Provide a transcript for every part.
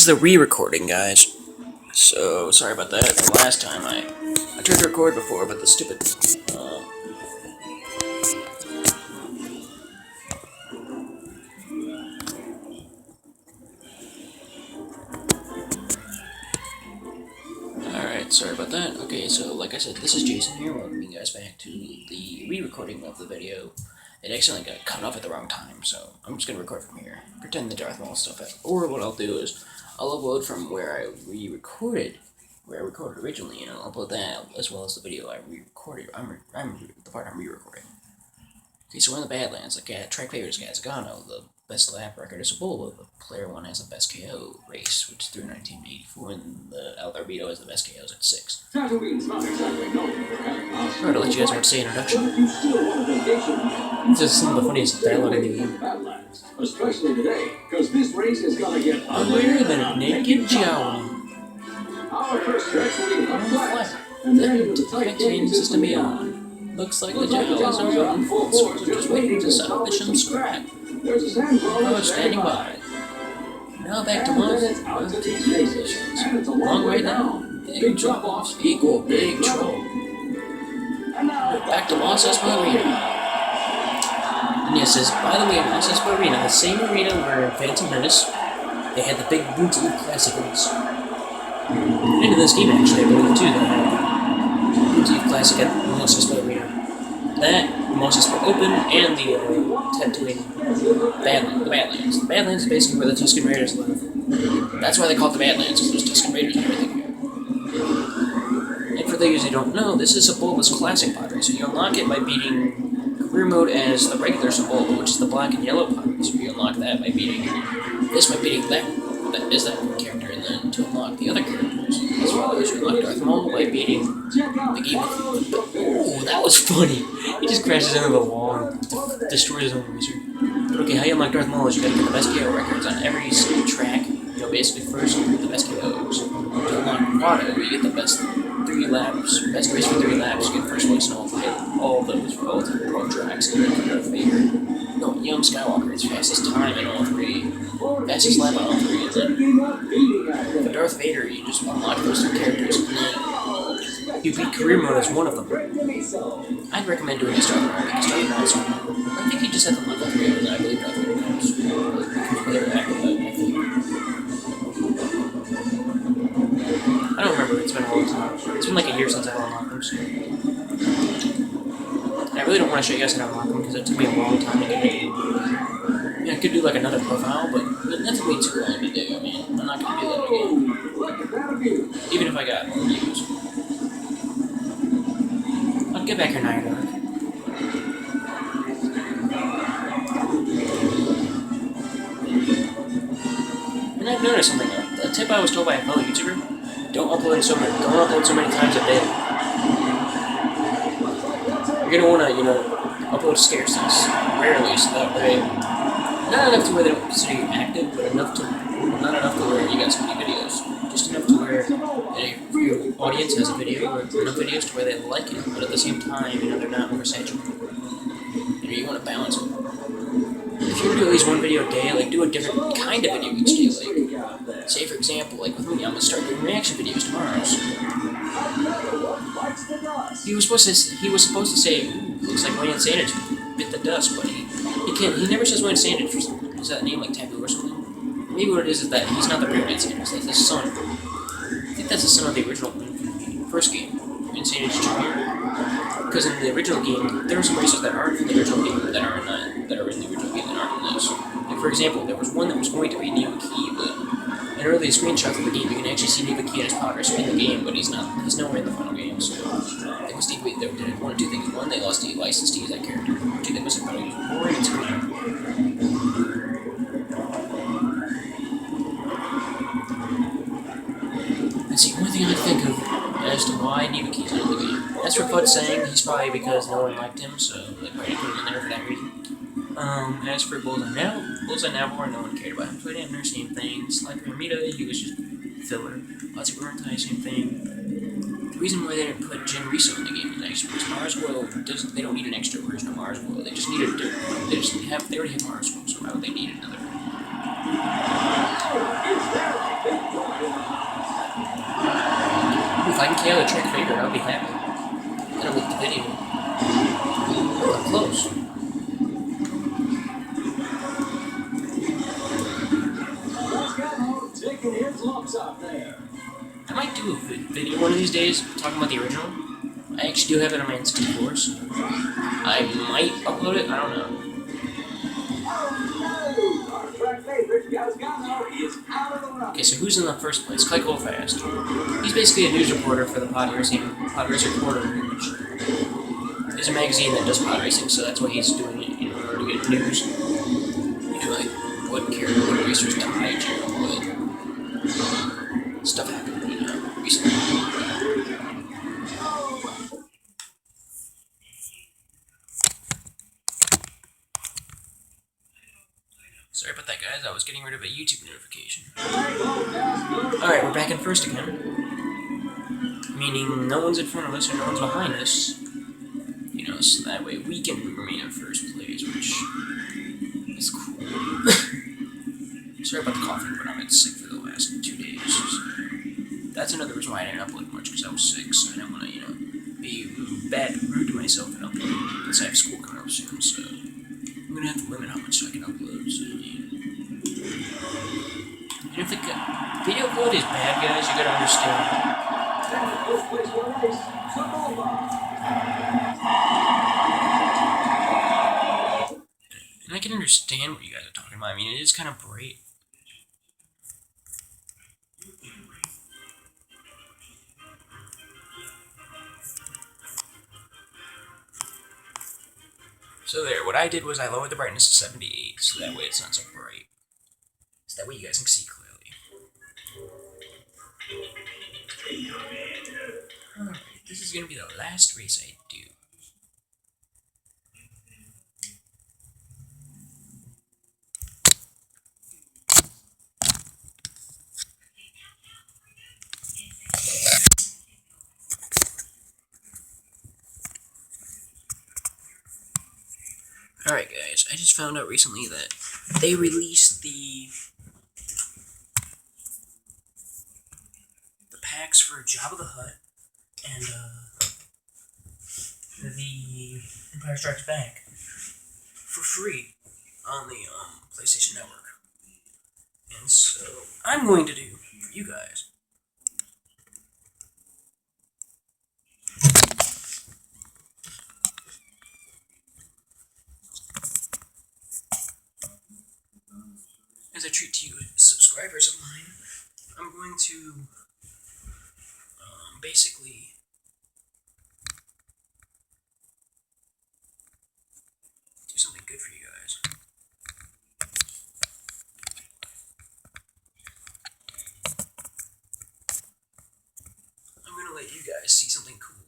is the re-recording, guys. So, sorry about that. The last time I tried to record before, but the stupid... Alright, sorry about that. Okay, so like I said, this is Jason here, welcoming you guys back to the re-recording of the video. It accidentally got cut off at the wrong time, so I'm just going to record from here. Pretend the Darth Maul stuff out. Or what I'll do is, I'll upload from where I re-recorded, originally, and I'll upload that as well as the video I re-recorded. The part I'm re-recording. Okay, so we're in the Badlands. The track favorites guys Gano. The best lap record is a bull. The player one has the best KO race, which is through 1984, and the Albedo has the best KOs at 6. Alright, I'll let you guys know what to say introduction. This is some of the funniest dialogue in the game. Especially today, because this race is gonna get uglier than a naked jowl. Our first stretch will be flat, and then to the train system beyond. Looks like the jowls are on full force, just waiting to settle the scrap. There's a sandbar standing by. Now back to Mars. Long way down. Big drop-offs equal big trouble. Back to Mos Espa Arena. And yes, says, by the way, Mos Espa Arena, the same arena where in Phantom Menace, they had the big Boots Eve Classicals. Into this game, actually, I believe, too, they had Boots Eve Classic at Mos Espa Arena. That, Mos Espa Open, and the Tatooine Badlands. The Badlands is basically where the Tusken Raiders live. That's why they call it the Badlands, because there's Tusken Raiders and everything here. And for those who don't know, this is Sebulba's classic pod race, so you unlock it by beating career mode as the regular Sebulba, which is the black and yellow pod race. So you unlock that by beating this by beating that character, and then to unlock the other characters, as well as you unlock Darth Maul by beating the game. Oh, that was funny! He just crashes into the wall and destroys his own racer. But okay, how you unlock Darth Maul is you gotta get the best KO records on every track. You know, basically first you get the best KOs. To unlock Watto, you get the best 3 laps, best race for 3 laps, you get first place in all of those for all 3 pro tracks, and then for Darth Vader. No, Young Skywalker is fastest time in all 3. Fastest lap on all 3, and then for Darth Vader, you just unlock those 2 characters, and then you beat career mode as one of them. I'd recommend doing a start mode, because start mode is one. I think you just have to level 3, and then I believe Darth Vader comes. I don't remember, it's been a long time. It's been like a year since I've unlocked them, so. And I really don't want to show you guys how to unlock them, because it took me a long time to get it. I could do like another profile, but that took me too long to do. I mean, I'm not going to do that again. Even if I got more views. I'll get back here now, Dark. And I've noticed something though. A tip I was told by a fellow YouTuber: don't upload so many times a day. You're gonna want to, upload scarceness rarely, so that way. Not enough to where they don't consider you active, but not enough to where you got so many videos. Just enough to where your audience has a video, or enough videos to where they like it, but at the same time, they're not oversaturated. You want to balance it. If you were to do at least one video a day, like do a different kind of video each day, like, say for example, like with me, I'm going to start doing reaction videos tomorrow, so. He was supposed to say, looks like Wayne Sandage bit the dust, but he never says Wayne Sandage for some reason. Is that a name like Taboo or something? Maybe what it is that he's not the real Wayne Sandage, that's his son. I think that's the son of the original first game, Wayne Sandage Jr. Because in the original game, there were some racers that aren't in the original game that are in the original game that aren't in this. Like for example, there was one that was going to be Neva Key, but in early screenshots of the game, you can actually see Neva Key in his progress in the game, but he's nowhere in the final game, so they must either did one or two things. One, they lost the license to use that character. Two, they must have probably used boring and screen. That's the only thing I can think of as to why Neva Key's not in the game. As for Pud saying, he's probably because no one liked him, so they probably put him in there for that reason. As for Bullseye Navor, no one cared about him. Toy Dampener, same thing. Sly Pyramida, he was just filler. Lots of Burrentai, same thing. The reason why they didn't put Jyn Erso in the game is actually because Mars World they don't need an extra version of Mars World. They just need they already have Mars World, so why would they need another? I can KO the Trick Faker, I'll be happy. That'll make the video. Oh, I'm close. Taking his lumps out there. I might do a video one of these days talking about the original. I actually do have it on my N64, so I might upload it, I don't know. Okay, so who's in the first place? Clay Colfast. He's basically a news reporter for the Pod Racing Reporter. There's a magazine that does pod racing, so that's why he's doing it, in order to get news. You know, like what racers died, what stuff happened, recently. Sorry about that, guys. I was getting rid of a YouTube notification. Alright, we're back in first again. Meaning no one's in front of us or no one's behind us. You know, so that way we can remain in first place, which is cool. Sorry about the coughing, but I've been sick for the last 2 days. So that's another reason why I didn't upload much, because I was sick, so I didn't want to, be rude to myself and upload. Because I have school coming up soon, so I'm gonna have to limit how much I can upload. So, and if the video quality is bad, guys, you gotta understand. And I can understand what you guys are talking about. I mean, it is kind of bright. So there, what I did was I lowered the brightness to 78, so that way it's not so bright. So that way you guys can see clearly. Alright, this is gonna be the last race I do. Alright guys, I just found out recently that they released the packs for Jabba the Hutt and the Empire Strikes Back for free on the PlayStation Network. And so I'm going to do for you guys as a treat to you subscribers of mine, I'm going to basically do something good for you guys. I'm gonna let you guys see something cool.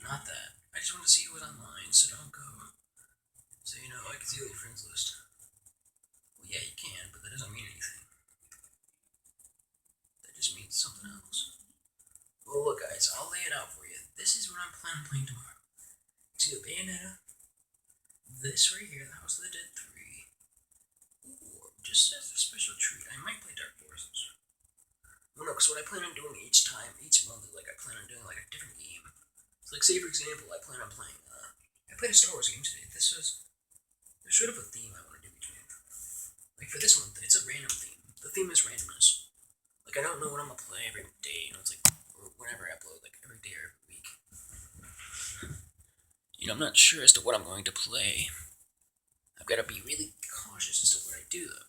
Not that. I just want to see who was online, so don't go. So I can see all your friends list. Well, yeah, you can, but that doesn't mean anything. That just means something else. Well, look, guys, I'll lay it out for you. This is what I'm planning on playing tomorrow. It's either Bayonetta, this right here, the House of the Dead 3, or just as a special treat, I might play Dark Forces. Well, no, because what I plan on doing each month, is I plan on doing a different game. So, say for example, I plan on playing, I played a Star Wars game today. There's sort of a theme I want to do between. For this month, it's a random theme. The theme is randomness. I don't know what I'm going to play every day, it's or whenever I upload, every day or every week. I'm not sure as to what I'm going to play. I've got to be really cautious as to what I do, though.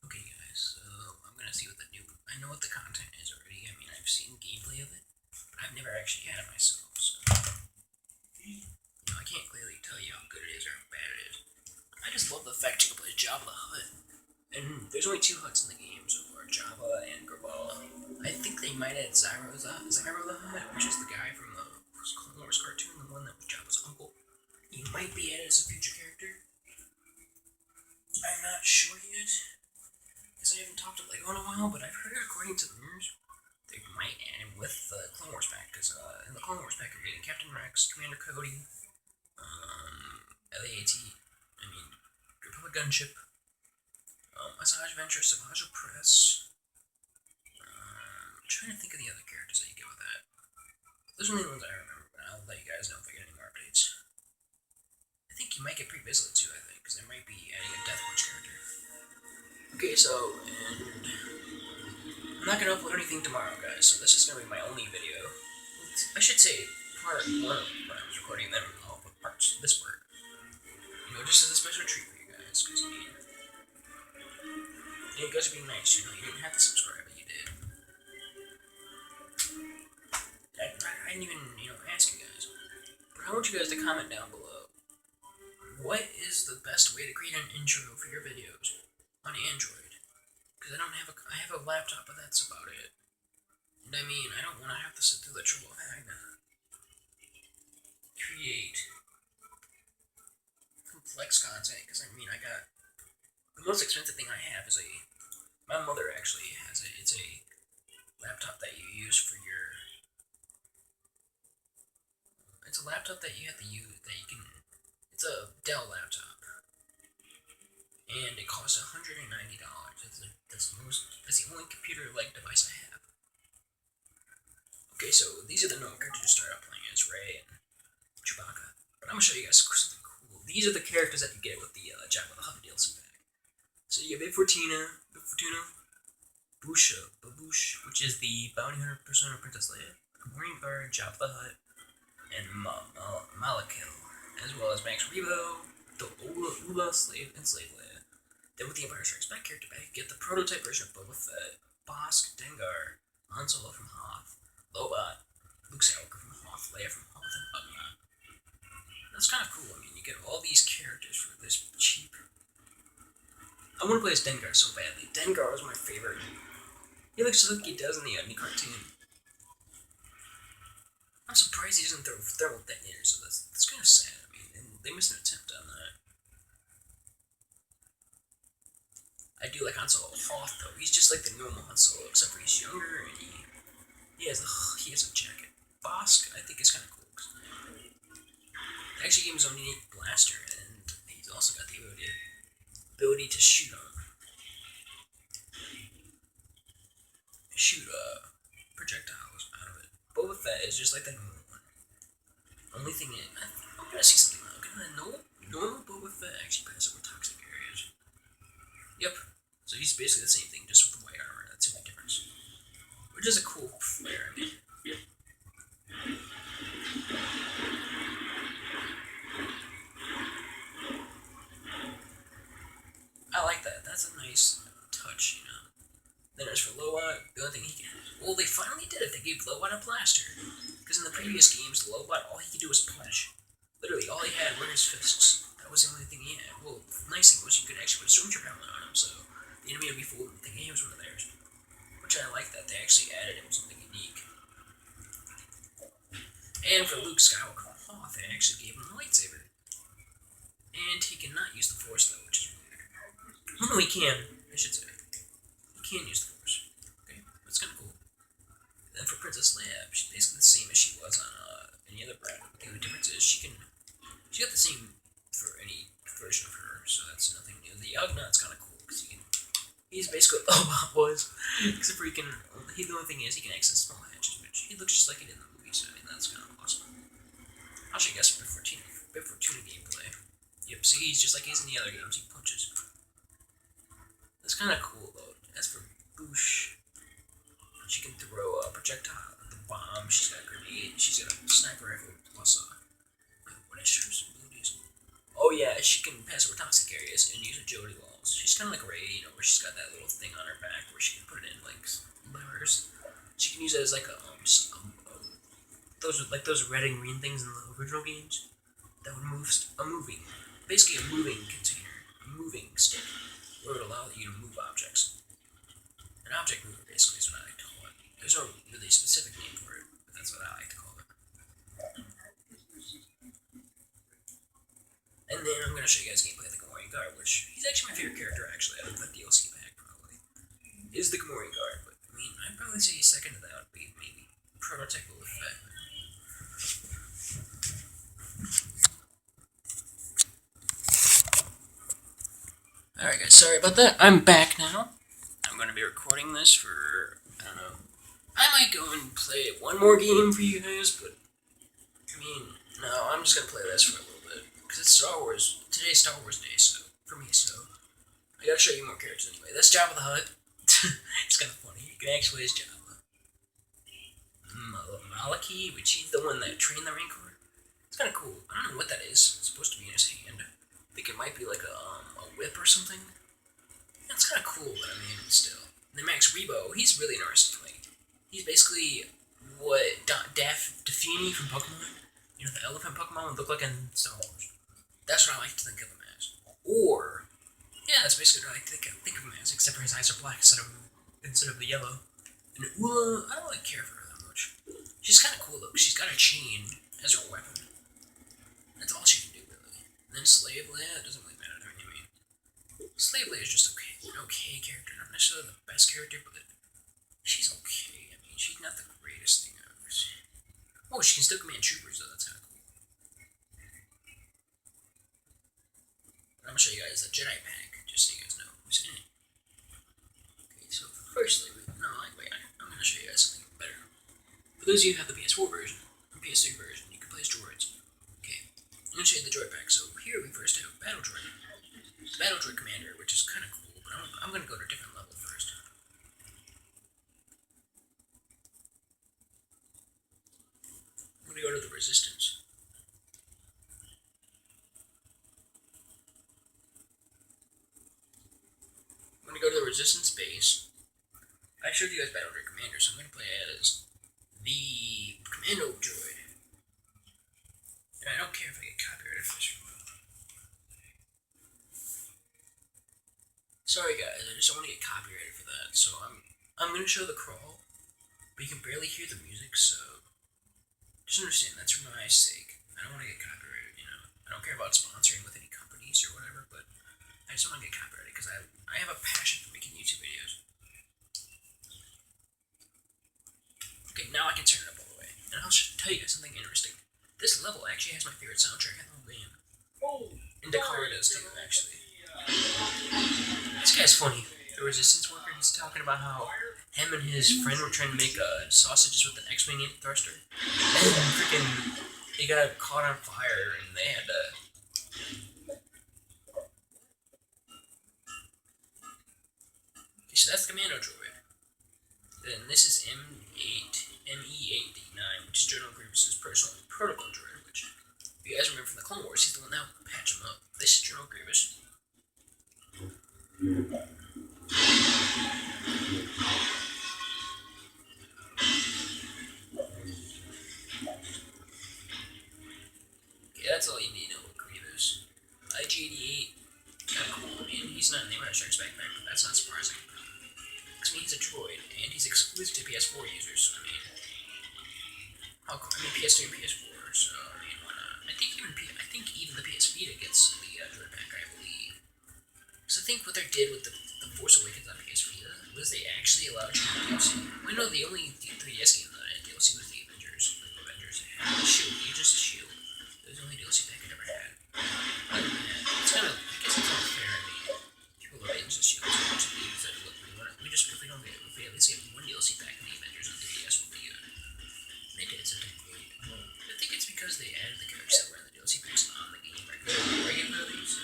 Okay, guys, so I'm gonna see what I know what the content is already. I mean, I've seen gameplay of it, but I've never actually had it myself, so I can't clearly tell you how good it is or how bad it is. I just love the fact you can play Jabba the Hutt. And there's only 2 Hutts in the game so far, Jabba and Gabala. I think they might add Zyro the Hutt, which is the guy from the Clone Wars cartoon, the one that was Jabba's uncle. He might be added as a future character. I'm not sure yet. because I haven't talked to Lego in a while, but I've heard according to the rumors, they might add him with the Clone Wars pack, because in the Clone Wars pack you're getting Captain Rex, Commander Cody, LAAT, Republic Gunship, Asajj Ventress, Savage Press. I'm trying to think of the other characters that you get with that. Those are the ones I remember, but I'll let you guys know if I get any more updates. I think you might get Pre-Vizsla too, I think, because they might be adding a Death Watch character. Okay, so, and I'm not going to upload anything tomorrow, guys, so this is going to be my only video. I should say part 1 of when I was recording, then I'll put parts, this part. Just as a special treat for you guys, because, you guys are being nice, you didn't have to subscribe, but you did. I didn't even, ask you guys. But I want you guys to comment down below. What is the best way to create an intro for your videos on Android? Because I have a laptop, but that's about it. And I don't want to have to sit through the trouble of having to create complex content, because I got the most expensive thing I have is my mother actually has it's a laptop that you use for your, it's a laptop that you have to use, it's a Dell laptop, and it costs $190. That's the only computer-like device I have. Okay, so these are the normal characters to start out playing as, Rey and Chewbacca, but I'm going to show you guys something cool. These are the characters that you get with the Jabba the Hutt DLC pack. So you have Bib Fortuna, Babush, which is the bounty hunter persona of Princess Leia, Marine Bird, Jabba the Hutt, and Malakil, as well as Max Rebo, the Ula Slave, and Slave Leia. Then with the Empire Strikes Back character pack, you get the prototype version of Boba Fett, Bossk, Dengar, Han Solo from Hoth, Lobot, Luke Skywalker from Hoth, Leia from Hoth, and Ugnaught. That's kind of cool. You get all these characters for this cheap. I want to play as Dengar so badly. Dengar was my favorite. He looks just like he does in the Ugly cartoon. I'm surprised he doesn't throw thermal detonators, so that's kind of sad. And they missed an attempt on that. I do like Han Solo Hoth, though. He's just like the normal Han Solo, except for he's younger and he has a jacket. Bossk, I think, is kind of cool. They actually gave him his own unique blaster, and he's also got the ability to shoot projectiles out of it. Boba Fett is just like the normal one. Only thing is, I'm gonna see something now. Normal Boba Fett actually passes over toxic areas. Yep. So he's basically the same thing, just with the white armor. That's the only difference. Which is a cool flare. I like that. That's a nice touch, Then as for Lobot, the only thing he can... Well, they finally did it. They gave Lobot a blaster. Because in the previous games, Lobot, all he could do was punch. Literally, all he had were his fists. That was the only thing he had. Well, the nice thing was you could actually put a Stormtrooper helmet on him, so the enemy would be fooled and thinking he was one of theirs. Which I like that they actually added him something unique. And for Luke Skywalker from Hoth, they actually gave him a lightsaber. And he cannot use the Force, though, which is weird. Well, no, he can, I should say. He can use the Force. Okay, that's kind of cool. Then for Princess Leia, she's basically the same as she was on any other brand. But the only difference is she got the same for any version of her, so that's nothing new. The Ugnauht's kind of cool, because he's basically what Lobot was. Except for the only thing is he can access small hatches, which he looks just like it in the movie, so that's kind of awesome. I'll show you guys some Bib Fortuna gameplay. Yep, see, he's just like he's in the other games, he punches. That's kind of cool, though. As for Boosh, she can throw a projectile, the bomb, she's got a grenade, she's got a sniper rifle, plus what is her abilities? Oh yeah, she can pass over toxic areas and use agility walls. She's kind of like Rey, where she's got that little thing on her back where she can put it in, like, levers. She can use it as, like, those red and green things in the original games that would move, basically a moving container, a moving stick, where it would allow you to move objects. An object mover, basically, is what I like to call it. There's no really specific name for it, but that's what I like to call it. And then I'm going to show you guys gameplay of the Gamorrean Guard, which he's actually my favorite character, actually, out of the DLC pack, probably. is the Gamorrean Guard, but I mean, I'd probably say second to that would be maybe Prototype Boba Fett. Alright guys, sorry about that. I'm back now. I'm going to be recording this for, I don't know, I might go and play one more game for you guys, but, I mean, no, I'm just going to play this for a little bit, because it's Star Wars, today's Star Wars Day, so, for me, so, I gotta show you more characters anyway. That's Jabba the Hutt. It's kind of funny, you can actually play as Jabba. Maliki, which he's the one that trained the Rancor. It's kind of cool. I don't know what that is. It's supposed to be in his hand. I think it might be like a whip or something. That's kind of cool, but I mean, still. And then Max Rebo, he's really interesting. Like, he's basically what Daffini from Pokemon, you know, the elephant Pokemon would look like in Star Wars. That's what I like to think of him as. Or, yeah, that's basically what I like to think of him as, except for his eyes are black instead of the yellow. And Ula, I don't really care for her that much. She's kind of cool though, because she's got a chain as her weapon. That's all she can do, really. And then Slave Leia, it doesn't really matter to me. I mean, Slave Leia is just an okay character, not necessarily the best character, but she's okay. I mean, she's not the greatest thing I've ever seen. Oh, she can still command troopers though, that's kind of cool. I'm gonna show you guys the Jedi pack, just so you guys know who's in it. Okay, so firstly, I'm gonna show you guys something better. For those of you who have the PS4 version, or PS3 version, you can play as droids. Okay, I'm gonna show you the droid pack. So here we first have Battle Droid. Battle Droid Commander, which is kind of cool, but I'm gonna go to a different level first. I'm gonna go to the Resistance. I'm gonna go to the Resistance base. I showed you guys Battle Droid Commander, so I'm gonna play as the Commando Droid. And I don't care if I get copyrighted for this real well. Sorry guys, I just don't want to get copyrighted for that, so I'm gonna show the crawl, but you can barely hear the music, so just understand that's for my sake. I don't want to get copyrighted, you know. I don't care about sponsoring with any companies or whatever, but I just don't want to get copyrighted because I have a passion for making YouTube videos. Okay, now I can turn it up all the way, and I'll tell you guys something interesting. This level actually has my favorite soundtrack in the whole game. And Dakar does too, actually. This guy's funny. The Resistance worker, he's talking about how him and his friend were trying to make sausages with an X-Wing thruster. And freaking, they got caught on fire, and they had to... Okay, so that's the Commando Droid. Then this is ME8D9, which is General Grievous's personal protocol droid, which, if you guys remember from the Clone Wars, he's the one that helped patch him up. This is General Grievous. Okay, that's all you need to know about Grievous. IG-88, kind of cool. I mean, he's not in the Empire Strikes Back pack, but that's not surprising. Because I mean, he's a droid, and he's exclusive to PS4 users, so I mean, PS3 and PS4, so I mean, why not? I think even the PS Vita gets the droid pack, I believe. So I think what they did with the Force Awakens on PS Vita was they actually allowed you to DLC. I know the only 3DS game that had DLC was the Avengers. It had the Shield, Agents of Shield. It was the only DLC pack I ever had. Other than that, it's kind of, I guess it's unfair. I mean, people love Agents of Shield so much that they decided, look, if we don't get it, if we at least get one DLC pack in the Avengers on the DS, will be good. They did, so technically. I think it's because they added the characters that were in the DLC packs on the game regularly, so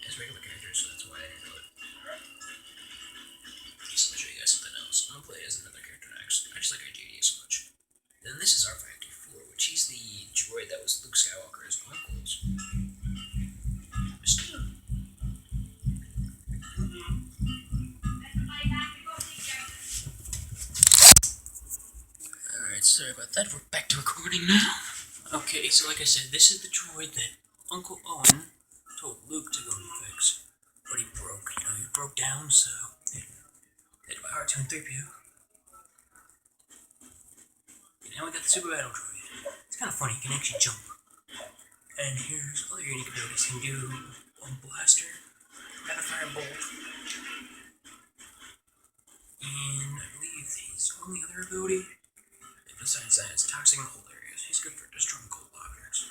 as regular characters, so that's why I didn't know it. So I'm gonna show you guys something else. I'm gonna play as another character next. I just like IG-88 so much. Then this is R5-D4, which he's the droid that was Luke Skywalker's uncle's. Alright, sorry about that. We're back to recording now. Okay, so like I said, this is the droid that Uncle Owen told Luke to go and fix. But he broke, you know, he broke down, so hit by R2 and 3PO. Okay, now we got the Super Battle Droid. It's kind of funny, he can actually jump. And here's other unique abilities. He can do one blaster, rapid fire bolt. And I believe his only other ability, besides that, is Toxic in Cold Areas. He's good for destroying cold objects.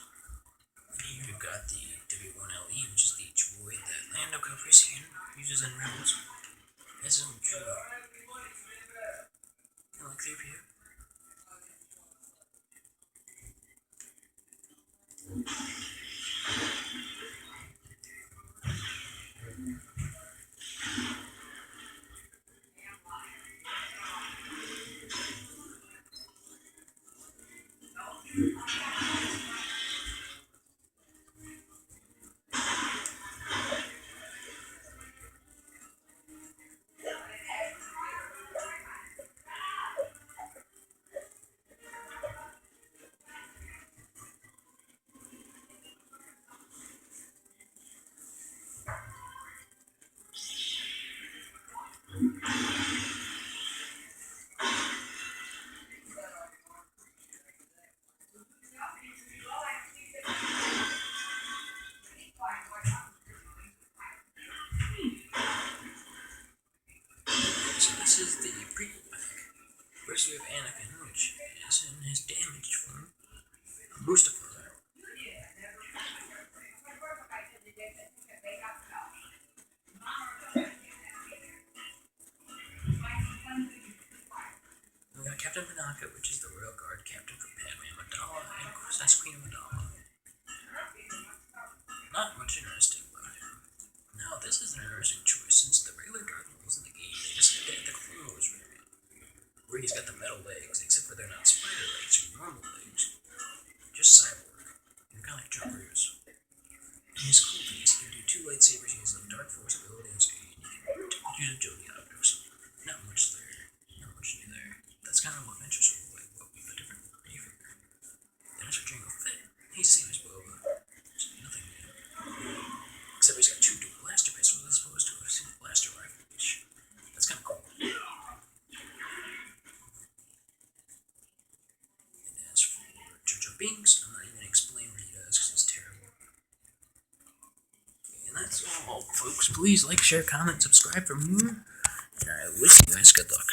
And here you've got the W1LE, which is the droid that Lando Calrissian uses in Rebels. As his own droid. I like 3PO. So this is the prequel pack. First we have Anakin, which is in his damaged form. Mustafar. We got Captain Panaka, which is the Royal Guard captain for Padme Amidala, and of course that's Queen Amidala. Not much interesting about him. Now this is an interesting choice, since the regular Darth Maul's in the game, they decided to add the Clone Wars variant, where he's got the metal legs, except for they're not spider legs or normal legs, just cyborg. They're kind of like John Cruise. And his cool thing is he can do 2 lightsabers using Dark Force abilities, and he can use agility objects. Not much there. Not much new there. That's kind of what Venture Soul like, but with a different behavior. Then as for Jango Fett, he's the same as Boba. So nothing new. Except he's got 2 dual blaster pistols as opposed to a single blaster rifle each. That's kind of cool. And as for Jar Jar Binks, I'm not even going to explain what he does because it's terrible. And that's all, folks. Please like, share, comment, subscribe for more. And I wish you guys good luck.